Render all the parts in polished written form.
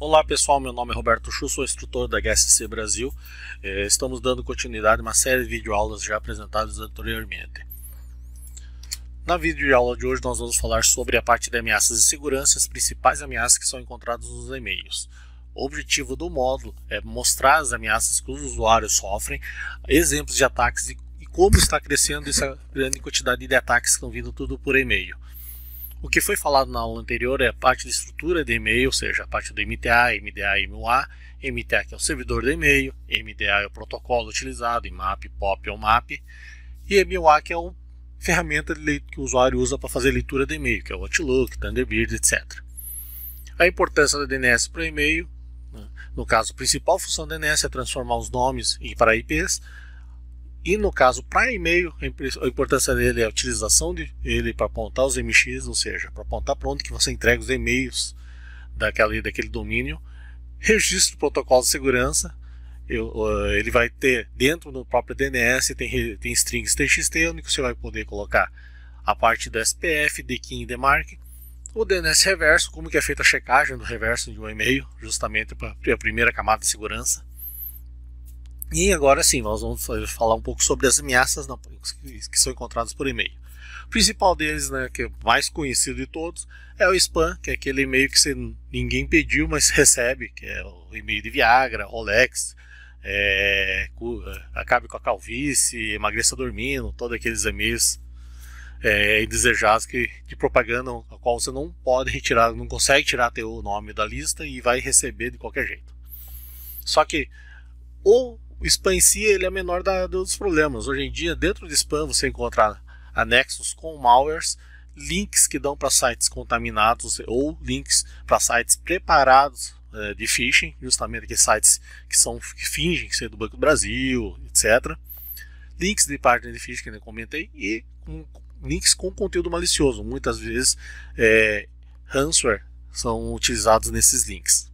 Olá pessoal, meu nome é Roberto Chu, sou instrutor da HSC Brasil. Estamos dando continuidade a uma série de videoaulas já apresentadas anteriormente. Na videoaula de hoje nós vamos falar sobre a parte de ameaças de segurança, as principais ameaças que são encontradas nos e-mails. O objetivo do módulo é mostrar as ameaças que os usuários sofrem, exemplos de ataques e como está crescendo essa grande quantidade de ataques que estão vindo tudo por e-mail. O que foi falado na aula anterior é a parte de estrutura de e-mail, ou seja, a parte do MTA, MDA e MUA. MTA que é o servidor do e-mail, MDA é o protocolo utilizado, IMAP, POP ou MAP, e MUA que é a ferramenta que o usuário usa para fazer leitura de e-mail, que é o Outlook, Thunderbird, etc. A importância da DNS para e-mail, no caso, a principal função da DNS é transformar os nomes para IPs, e no caso para e-mail, a importância dele é a utilização dele para apontar os MX, ou seja, para apontar para onde que você entrega os e-mails daquele domínio. Registro do protocolo de segurança, ele vai ter dentro do próprio DNS, tem strings TXT, onde você vai poder colocar a parte do SPF, DKIM e DMARC. O DNS reverso, como que é feita a checagem do reverso de um e-mail, justamente para a primeira camada de segurança. E agora sim, nós vamos falar um pouco sobre as ameaças que são encontradas por e-mail. O principal deles, que é o mais conhecido de todos, é o spam, que é aquele e-mail que ninguém pediu, mas recebe, que é o e-mail de Viagra, Rolex, acabe com a calvície, emagreça dormindo, todos aqueles e-mails indesejados de propaganda, a qual você não pode retirar, não consegue tirar teu nome da lista e vai receber de qualquer jeito. Só que o spam em si ele é menor dos problemas. Hoje em dia, dentro do spam, você encontra anexos com malwares, links que dão para sites contaminados ou links para sites preparados de phishing, justamente aqueles sites que fingem ser do Banco do Brasil, etc. Links de partner de phishing que eu comentei e links com conteúdo malicioso. Muitas vezes ransomware são utilizados nesses links.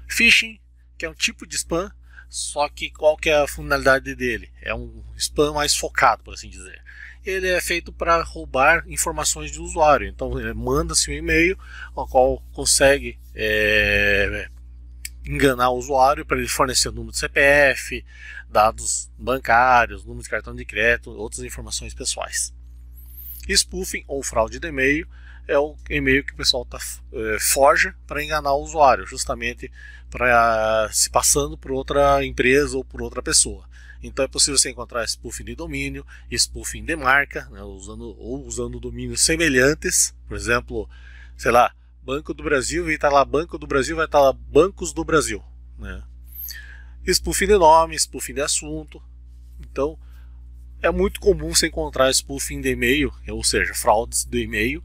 Phishing, que é um tipo de spam, só que qual que é a finalidade dele? É um spam mais focado, por assim dizer. Ele é feito para roubar informações do usuário. Então manda-se um e-mail ao qual consegue enganar o usuário para ele fornecer o número de CPF, dados bancários, número de cartão de crédito, outras informações pessoais. Spoofing ou fraude de e-mail é o e-mail que o pessoal forja para enganar o usuário, justamente para se passando por outra empresa ou por outra pessoa. Então é possível você encontrar spoofing de domínio, spoofing de marca, usando domínios semelhantes, por exemplo, sei lá, Banco do Brasil, vai estar lá Banco do Brasil, vai estar lá Bancos do Brasil, Spoofing de nome, spoofing de assunto. Então é muito comum você encontrar spoofing de e-mail, ou seja, fraudes do e-mail,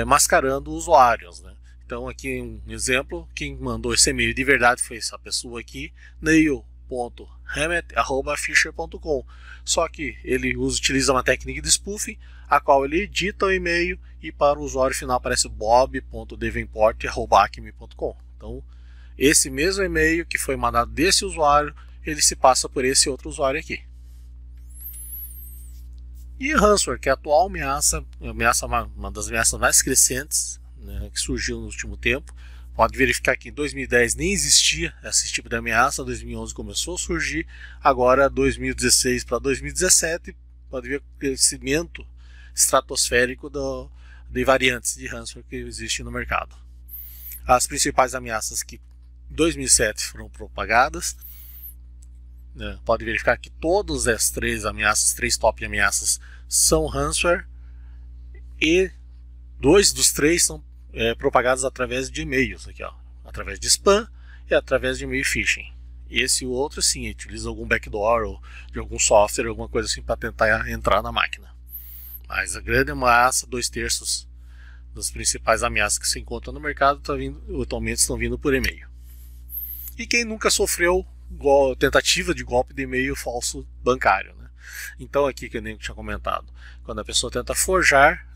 mascarando usuários, Então aqui um exemplo, quem mandou esse e-mail de verdade foi essa pessoa aqui, neil.hammett@fisher.com. Só que ele utiliza uma técnica de spoofing, a qual ele edita o e-mail e para o usuário final aparece bob.devenport@acme.com. Então esse mesmo e-mail que foi mandado desse usuário, ele se passa por esse outro usuário aqui. E ransomware, que é a atual ameaça, uma das ameaças mais crescentes, que surgiu no último tempo. Pode verificar que em 2010 nem existia esse tipo de ameaça, 2011 começou a surgir, agora 2016 para 2017 pode ver o crescimento estratosférico de variantes de ransomware que existe no mercado. As principais ameaças que em 2007 foram propagadas, pode verificar que todas as três top ameaças são ransomware e dois dos três são propagados através de e-mails, através de spam e através de e-mail phishing. E esse outro sim, utiliza algum backdoor ou de algum software, alguma coisa assim para tentar entrar na máquina. Mas a grande ameaça, 2/3 das principais ameaças que se encontram no mercado atualmente estão vindo por e-mail. E quem nunca sofreu tentativa de golpe de e-mail falso bancário, Então aqui, que eu nem tinha comentado, quando a pessoa tenta forjar,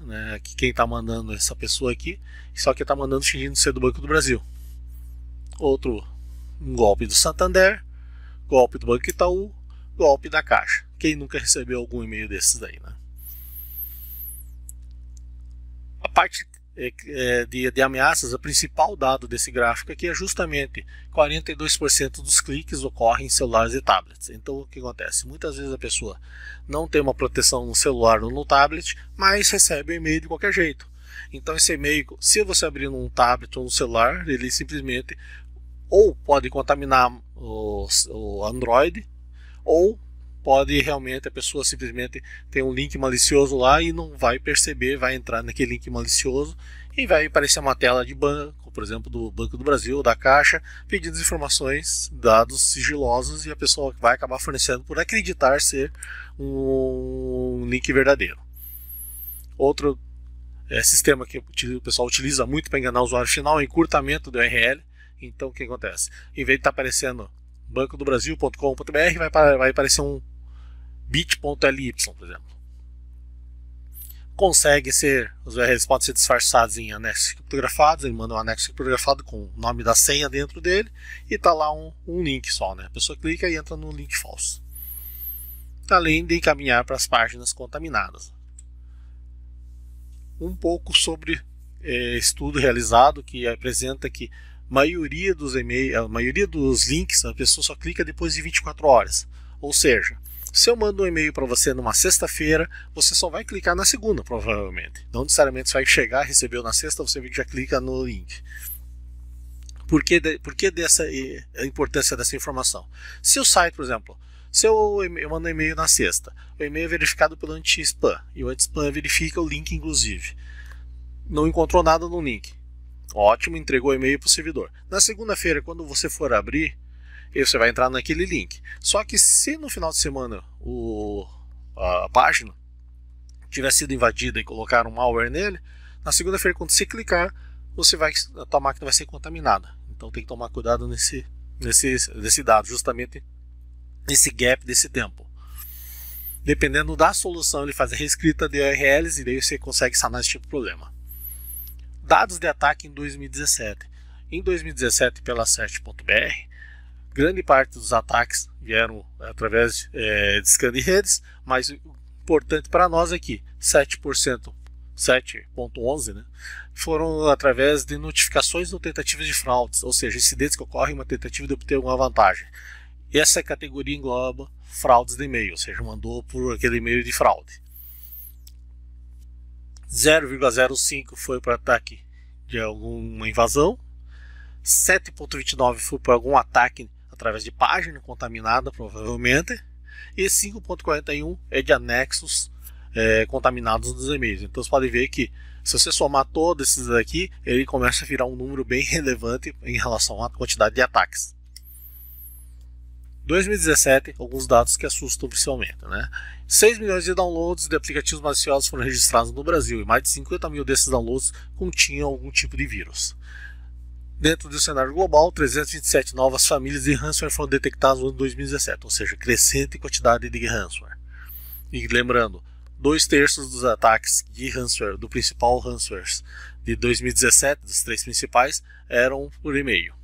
que quem está mandando essa pessoa aqui, só que está mandando fingindo ser do Banco do Brasil. Um golpe do Santander, golpe do Banco Itaú, golpe da Caixa. Quem nunca recebeu algum e-mail desses daí, A parte de ameaças, o principal dado desse gráfico aqui é justamente 42% dos cliques ocorrem em celulares e tablets. Então o que acontece? Muitas vezes a pessoa não tem uma proteção no celular ou no tablet, mas recebe o e-mail de qualquer jeito. Então esse e-mail, se você abrir num tablet ou no celular, ele simplesmente ou pode contaminar o Android, ou pode realmente a pessoa simplesmente ter um link malicioso lá e não vai perceber, vai entrar naquele link malicioso e vai aparecer uma tela de banco, por exemplo, do Banco do Brasil ou da Caixa, pedindo informações, dados sigilosos, e a pessoa vai acabar fornecendo por acreditar ser um link verdadeiro. Outro sistema que o pessoal utiliza muito para enganar o usuário final é encurtamento do URL. Então o que acontece? Em vez de estar aparecendo bancodobrasil.com.br, vai aparecer um bit.ly, por exemplo. Os URLs podem ser disfarçados em anexos criptografados. Ele manda um anexo criptografado com o nome da senha dentro dele e está lá um link só, né? A pessoa clica e entra no link falso, além de encaminhar para as páginas contaminadas. Um pouco sobre estudo realizado que apresenta que a maioria dos links a pessoa só clica depois de 24 horas. Ou seja, se eu mando um e-mail para você numa sexta-feira, você só vai clicar na segunda, provavelmente. Não necessariamente você vai chegar, recebeu na sexta, você já clica no link. Por que a importância dessa informação? Se o site, por exemplo, se eu mando um e-mail na sexta, o e-mail é verificado pelo anti-spam, e o anti-spam verifica o link inclusive. Não encontrou nada no link. Ótimo, entregou o e-mail para o servidor. Na segunda-feira, quando você for abrir, você vai entrar naquele link. Só que se no final de semana a página tiver sido invadida e colocar um malware nele, na segunda-feira, quando você clicar, a tua máquina vai ser contaminada. Então tem que tomar cuidado nesse dado, justamente nesse gap desse tempo. Dependendo da solução, ele faz a reescrita de URLs e daí você consegue sanar esse tipo de problema. Dados de ataque em 2017. Em 2017, pela Search.br, grande parte dos ataques vieram através de scan de redes, mas o importante para nós aqui, 7.11, né, foram através de notificações ou tentativas de fraudes, ou seja, incidentes que ocorrem em uma tentativa de obter uma vantagem. E essa categoria engloba fraudes de e-mail, ou seja, mandou por aquele e-mail de fraude. 0,05 foi para ataque de alguma invasão, 7,29 foi para algum ataque através de página contaminada, provavelmente, e 5,41 é de anexos contaminados dos e-mails. Então você pode ver que se você somar todos esses aqui, ele começa a virar um número bem relevante em relação à quantidade de ataques. 2017, alguns dados que assustam principalmente, né? 6 milhões de downloads de aplicativos maliciosos foram registrados no Brasil e mais de 50 mil desses downloads continham algum tipo de vírus. Dentro do cenário global, 327 novas famílias de ransomware foram detectadas no ano de 2017, ou seja, crescente quantidade de ransomware. E lembrando, 2/3 dos ataques de ransomware, do principal ransomware de 2017, dos 3 principais, eram por e-mail.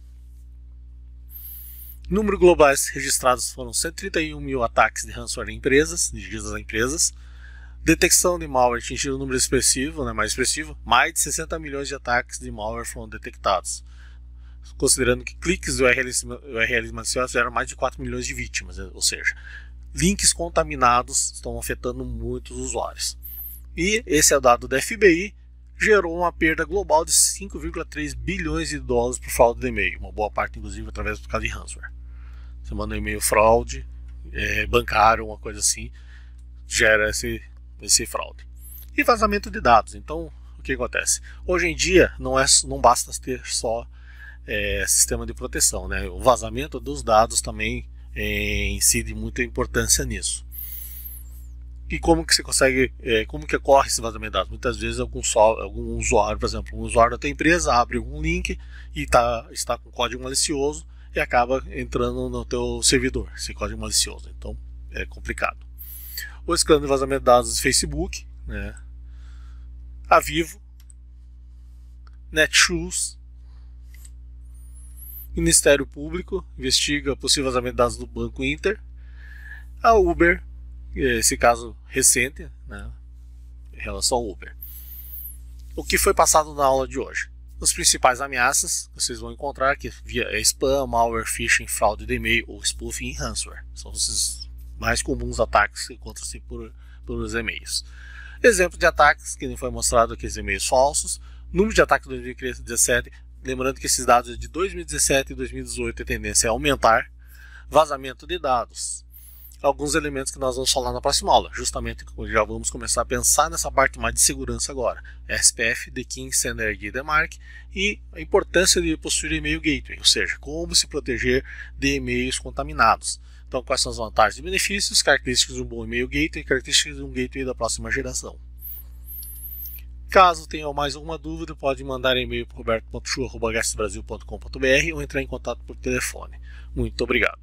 Número globais registrados foram 131 mil ataques de ransomware em empresas, dirigidos a empresas. Detecção de malware atingiu um número expressivo, mais expressivo, mais de 60 milhões de ataques de malware foram detectados. Considerando que cliques de URLs maliciosos eram mais de 4 milhões de vítimas, ou seja, links contaminados estão afetando muitos usuários. E esse é o dado da FBI, gerou uma perda global de 5,3 bilhões de dólares por fraude de e-mail, uma boa parte inclusive através do caso de ransomware. Você manda um e-mail fraude, bancário, uma coisa assim, gera esse fraude. E vazamento de dados. Então, o que acontece? Hoje em dia, não basta ter só sistema de proteção, né? O vazamento dos dados também incide muita importância nisso. E como que você consegue, como que ocorre esse vazamento de dados? Muitas vezes algum usuário, por exemplo, um usuário da tua empresa abre um link e está com código malicioso e acaba entrando no teu servidor, esse código malicioso. Então é complicado. O escândalo de vazamento de dados do Facebook, né? A Vivo, Netshoes, Ministério Público investiga possível vazamento de dados do Banco Inter, a Uber, esse caso recente, né, em relação ao Uber. O que foi passado na aula de hoje? As principais ameaças que vocês vão encontrar aqui via spam, malware, phishing, fraude de e-mail ou spoofing e ransomware. São esses mais comuns ataques que encontram-se pelos e-mails. Exemplo de ataques que foi mostrado aqui, os e-mails falsos. Número de ataques de 2017, lembrando que esses dados é de 2017 e 2018 a tendência é aumentar. Vazamento de dados. Alguns elementos que nós vamos falar na próxima aula, justamente já vamos começar a pensar nessa parte mais de segurança agora. SPF, DKIM, Sender ID, DMARC e a importância de possuir e-mail gateway, ou seja, como se proteger de e-mails contaminados. Então, quais são as vantagens e benefícios, características de um bom e-mail gateway e características de um gateway da próxima geração. Caso tenha mais alguma dúvida, pode mandar e-mail para roberto.chu@gsbrasil.com.br ou entrar em contato por telefone. Muito obrigado.